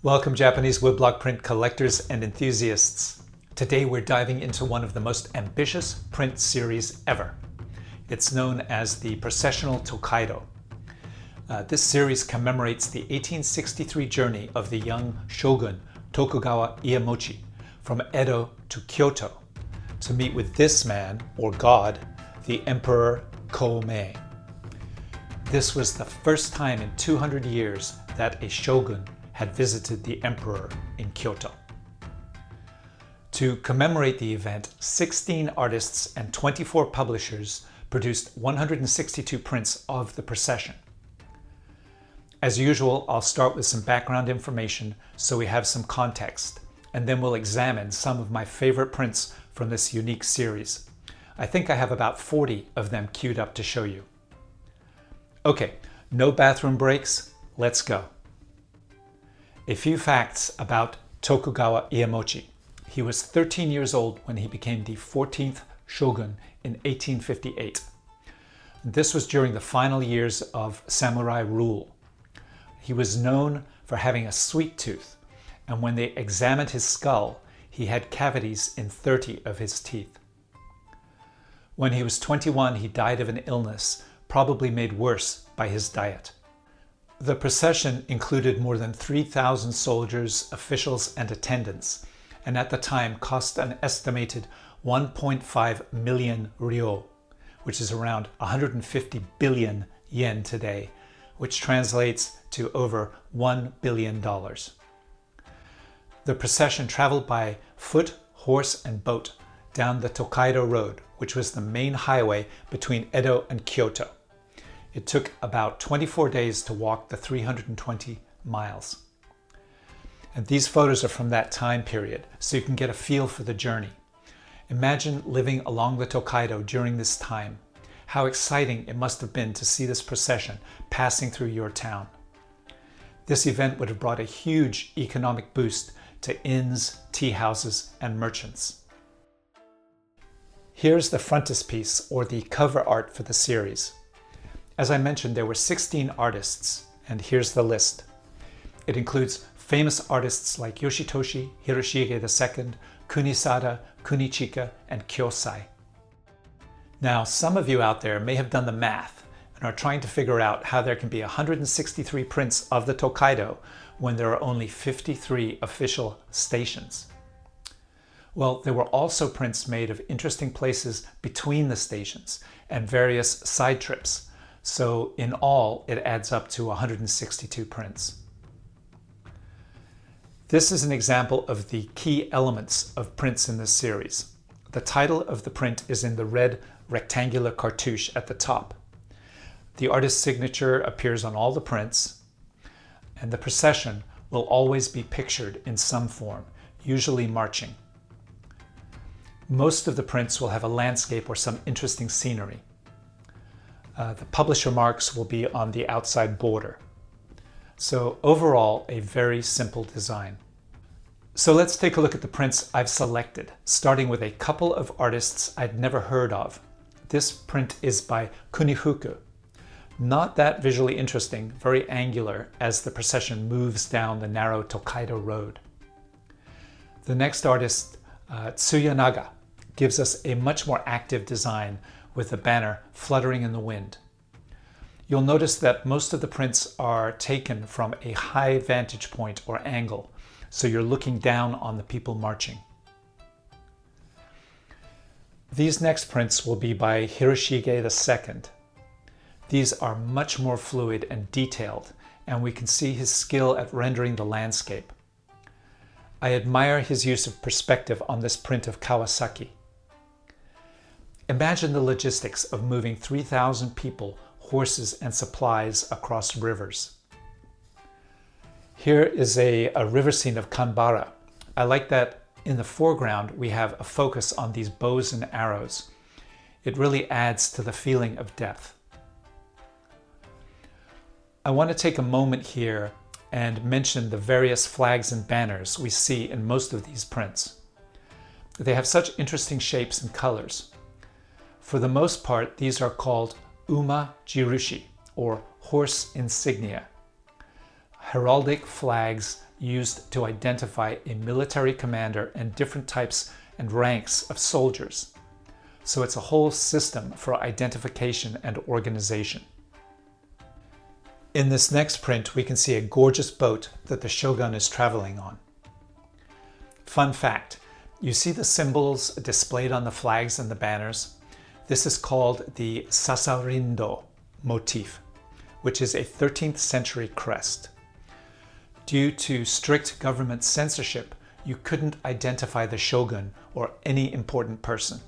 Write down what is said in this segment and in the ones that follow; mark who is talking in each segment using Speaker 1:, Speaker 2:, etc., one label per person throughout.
Speaker 1: Welcome, Japanese woodblock print collectors and enthusiasts. Today we're diving into one of the most ambitious print series ever. It's known as the Processional Tōkaidō. This series commemorates the 1863 journey of the young Shogun Tokugawa Iemochi from Edo to Kyoto to meet with this man, or god, the Emperor Kōmei. This was the first time in 200 years that a shogun had visited the emperor in Kyoto. To commemorate the event, 16 artists and 24 publishers produced 162 prints of the procession. As usual, I'll start with some background information so we have some context, and then we'll examine some of my favorite prints from this unique series. I think I have about 40 of them queued up to show you. Okay, no bathroom breaks, let's go. A few facts about Tokugawa Iemochi. He was 13 years old when he became the 14th shogun in 1858. This was during the final years of samurai rule. He was known for having a sweet tooth, and when they examined his skull, he had cavities in 30 of his teeth. When he was 21, he died of an illness, probably made worse by his diet. The procession included more than 3,000 soldiers, officials, and attendants, and at the time cost an estimated 1.5 million ryo, which is around 150 billion yen today, which translates to over $1 billion. The procession traveled by foot, horse, and boat down the Tokaido road, which was the main highway between Edo and Kyoto. It took about 24 days to walk the 320 miles. And these photos are from that time period, so you can get a feel for the journey. Imagine living along the Tokaido during this time. How exciting it must have been to see this procession passing through your town. This event would have brought a huge economic boost to inns, tea houses, and merchants. Here's the frontispiece, or the cover art for the series. As I mentioned, there were 16 artists, and here's the list. It includes famous artists like Yoshitoshi, Hiroshi II, Kunisada, Kunichika, and Kyosai. Now, some of you out there may have done the math and are trying to figure out how there can be 163 prints of the Tokaido when there are only 53 official stations. Well, there were also prints made of interesting places between the stations and various side trips. So in all, it adds up to 162 prints. This is an example of the key elements of prints in this series. The title of the print is in the red rectangular cartouche at the top. The artist's signature appears on all the prints, and the procession will always be pictured in some form, usually marching. Most of the prints will have a landscape or some interesting scenery. The publisher marks will be on the outside border. So overall, a very simple design. So let's take a look at the prints I've selected, starting with a couple of artists I'd never heard of. This print is by Kunifuku. Not that visually interesting, very angular as the procession moves down the narrow Tokaido road. The next artist, Tsuyanaga, gives us a much more active design with the banner fluttering in the wind. You'll notice that most of the prints are taken from a high vantage point or angle, so you're looking down on the people marching. These next prints will be by Hiroshi II. These are much more fluid and detailed, and we can see his skill at rendering the landscape. I admire his use of perspective on this print of Kawasaki. Imagine the logistics of moving 3,000 people, horses, and supplies across rivers. Here is a river scene of Kanbara. I like that in the foreground we have a focus on these bows and arrows. It really adds to the feeling of depth. I want to take a moment here and mention the various flags and banners we see in most of these prints. They have such interesting shapes and colors. For the most part, these are called Uma Jirushi, or horse insignia. heraldic flags used to identify a military commander and different types and ranks of soldiers. So it's a whole system for identification and organization. In this next print, we can see a gorgeous boat that the shogun is traveling on. Fun fact, you see the symbols displayed on the flags and the banners? This is called the sasarindo motif, which is a 13th century crest. Due to strict government censorship, you couldn't identify the shogun or any important person.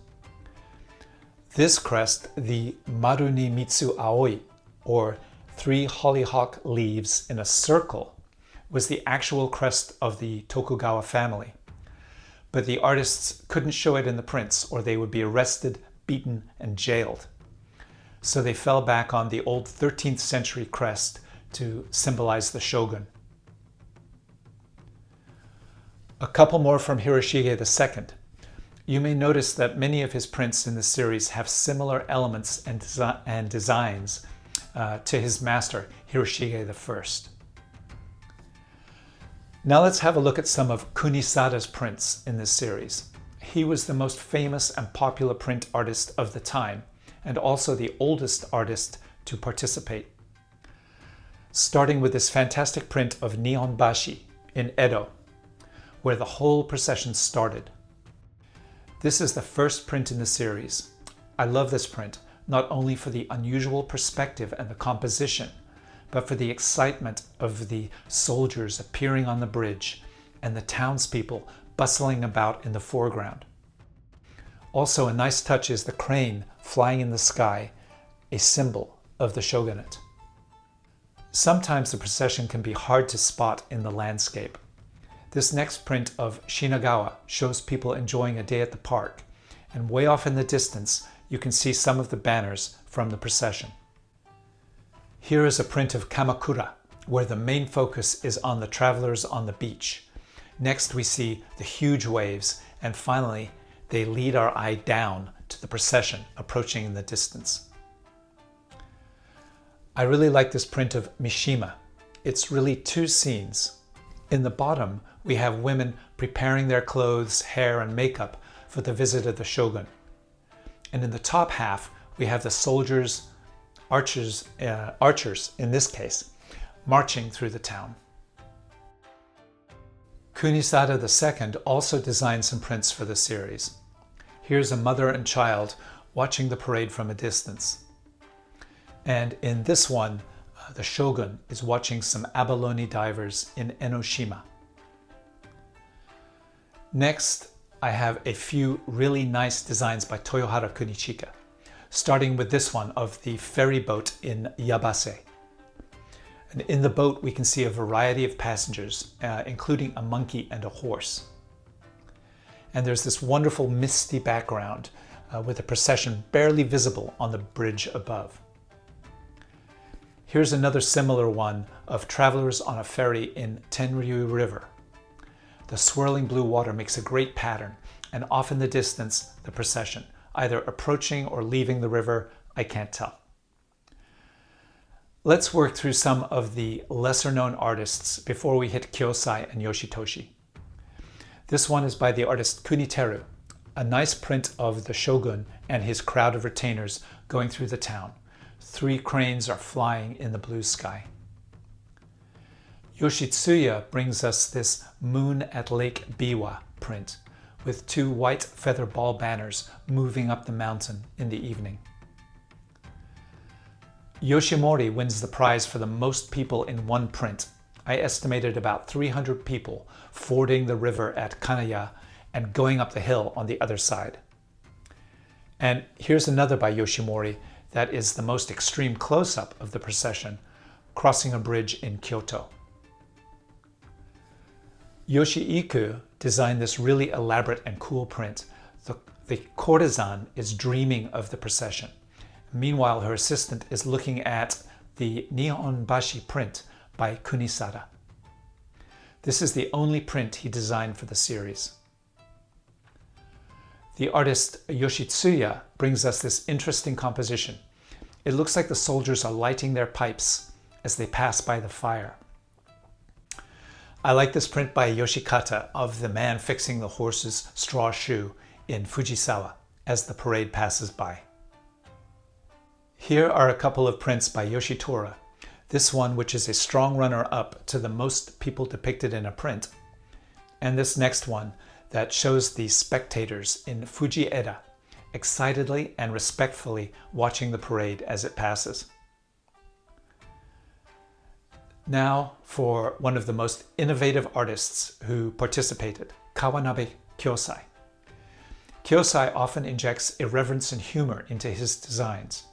Speaker 1: This crest, the Maruni Mitsu Aoi, or 3 hollyhock leaves in a circle, was the actual crest of the Tokugawa family. But the artists couldn't show it in the prints or they would be arrested, beaten, and jailed. So they fell back on the old 13th century crest to symbolize the shogun. A couple more from Hiroshi II. You may notice that many of his prints in the series have similar elements and designs to his master, Hiroshi I. Now let's have a look at some of Kunisada's prints in this series. He was the most famous and popular print artist of the time, and also the oldest artist to participate. Starting with this fantastic print of Nihonbashi in Edo, where the whole procession started. This is the first print in the series. I love this print, not only for the unusual perspective and the composition, but for the excitement of the soldiers appearing on the bridge and the townspeople bustling about in the foreground. Also, a nice touch is the crane flying in the sky, a symbol of the shogunate. Sometimes the procession can be hard to spot in the landscape. This next print of Shinagawa shows people enjoying a day at the park, and way off in the distance you can see some of the banners from the procession. Here is a print of Kamakura, where the main focus is on the travelers on the beach. Next we see the huge waves, and finally they lead our eye down to the procession approaching in the distance. I really like this print of Mishima. It's really two scenes. In the bottom, we have women preparing their clothes, hair, and makeup for the visit of the shogun. And in the top half, we have the soldiers, archers in this case, marching through the town. Kunisada II also designed some prints for the series. Here's a mother and child watching the parade from a distance. And in this one, the shogun is watching some abalone divers in Enoshima. Next, I have a few really nice designs by Toyohara Kunichika, starting with this one of the ferry boat in Yabase. And in the boat we can see a variety of passengers, including a monkey and a horse. And there's this wonderful misty background with the procession barely visible on the bridge above. Here's another similar one of travelers on a ferry in Tenryu River. The swirling blue water makes a great pattern, and off in the distance, the procession, either approaching or leaving the river, I can't tell. Let's work through some of the lesser-known artists before we hit Kyosai and Yoshitoshi. This one is by the artist Kuniteru, a nice print of the shogun and his crowd of retainers going through the town. 3 cranes are flying in the blue sky. Yoshitsuya brings us this Moon at Lake Biwa print with 2 white feather ball banners moving up the mountain in the evening. Yoshimori wins the prize for the most people in one print. I estimated about 300 people fording the river at Kanaya and going up the hill on the other side. And here's another by Yoshimori that is the most extreme close-up of the procession, crossing a bridge in Kyoto. Yoshii designed this really elaborate and cool print. The courtesan is dreaming of the procession. Meanwhile, her assistant is looking at the Nihonbashi print by Kunisada. This is the only print he designed for the series. The artist Yoshitsuya brings us this interesting composition. It looks like the soldiers are lighting their pipes as they pass by the fire. I like this print by Yoshikata of the man fixing the horse's straw shoe in Fujisawa as the parade passes by. Here are a couple of prints by Yoshitora, this one which is a strong runner-up to the most people depicted in a print, and this next one that shows the spectators in Fuji-eda excitedly and respectfully watching the parade as it passes. Now for one of the most innovative artists who participated, Kawanabe Kyosai. Kyosai often injects irreverence and humor into his designs.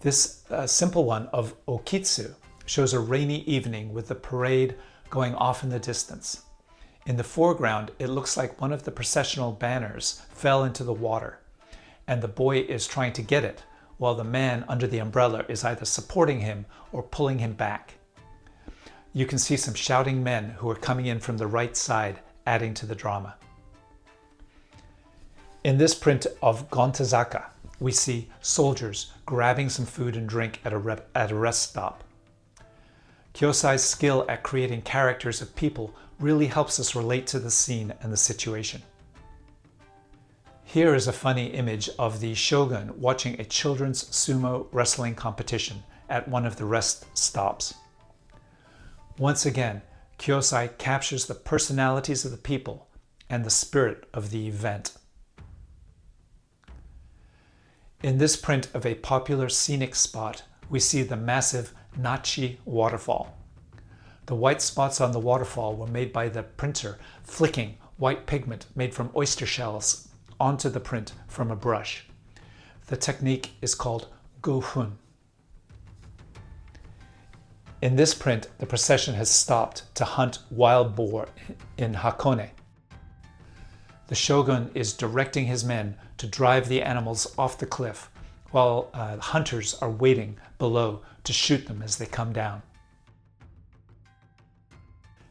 Speaker 1: This simple one of Okitsu shows a rainy evening with the parade going off in the distance. In the foreground, it looks like one of the processional banners fell into the water, and the boy is trying to get it, while the man under the umbrella is either supporting him or pulling him back. You can see some shouting men who are coming in from the right side, adding to the drama. In this print of Gontazaka, we see soldiers grabbing some food and drink at a rest stop. Kyosai's skill at creating characters of people really helps us relate to the scene and the situation. Here is a funny image of the shogun watching a children's sumo wrestling competition at one of the rest stops. Once again, Kyosai captures the personalities of the people and the spirit of the event. In this print of a popular scenic spot, we see the massive Nachi waterfall. The white spots on the waterfall were made by the printer flicking white pigment made from oyster shells onto the print from a brush. The technique is called gofun. In this print, the procession has stopped to hunt wild boar in Hakone. The shogun is directing his men to drive the animals off the cliff, while hunters are waiting below to shoot them as they come down.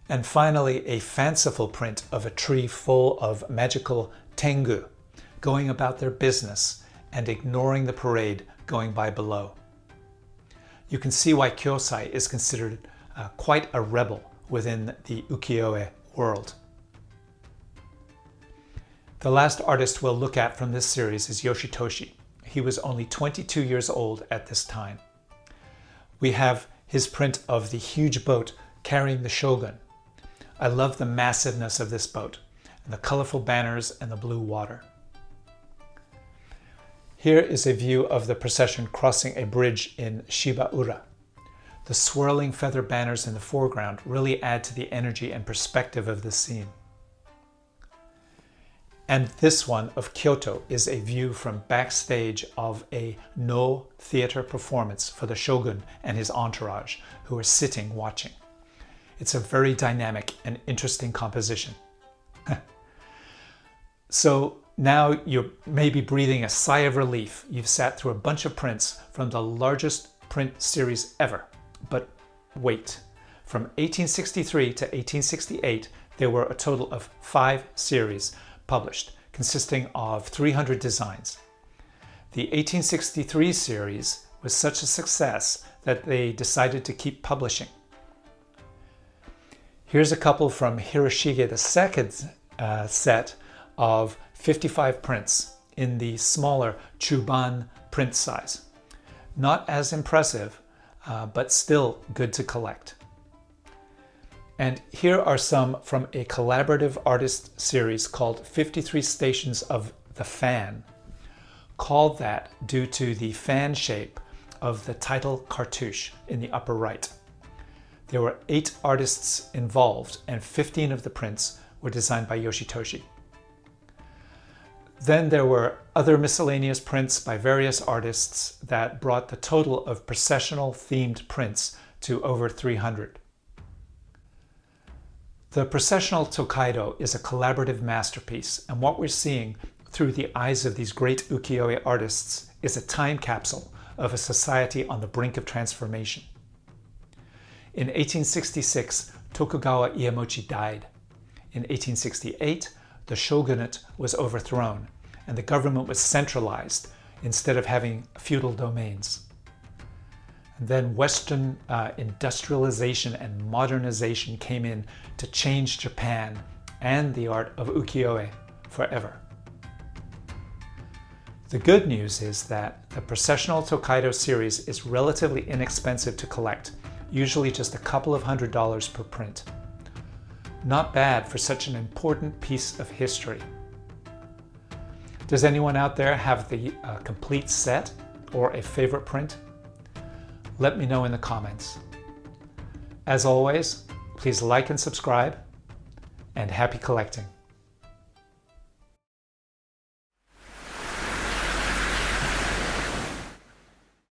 Speaker 1: And finally, a fanciful print of a tree full of magical tengu going about their business and ignoring the parade going by below. You can see why Kyosai is considered quite a rebel within the ukiyo-e world. The last artist we'll look at from this series is Yoshitoshi. He was only 22 years old at this time. We have his print of the huge boat carrying the shogun. I love the massiveness of this boat and the colorful banners and the blue water. Here is a view of the procession crossing a bridge in Shibaura. The swirling feather banners in the foreground really add to the energy and perspective of the scene. And this one of Kyoto is a view from backstage of a No theater performance for the shogun and his entourage, who are sitting watching. It's a very dynamic and interesting composition. So now you're maybe breathing a sigh of relief. You've sat through a bunch of prints from the largest print series ever. But wait, from 1863 to 1868, there were a total of 5 series published, consisting of 300 designs. The 1863 series was such a success that they decided to keep publishing. Here's a couple from Hiroshi II's set of 55 prints in the smaller Chuban print size. Not as impressive, but still good to collect. And here are some from a collaborative artist series called 53 Stations of the Fan, called that due to the fan shape of the title cartouche in the upper right. There were 8 artists involved, and 15 of the prints were designed by Yoshitoshi. Then there were other miscellaneous prints by various artists that brought the total of processional themed prints to over 300. The Processional Tōkaidō is a collaborative masterpiece, and what we're seeing through the eyes of these great ukiyo-e artists is a time capsule of a society on the brink of transformation. In 1866, Tokugawa Iemochi died. In 1868, the shogunate was overthrown, and the government was centralized instead of having feudal domains. Then Western industrialization and modernization came in to change Japan and the art of ukiyo-e forever. The good news is that the Processional Tōkaidō series is relatively inexpensive to collect, usually just a couple of $100s per print. Not bad for such an important piece of history. Does anyone out there have the complete set or a favorite print? Let me know in the comments. As always, please like and subscribe, and happy collecting.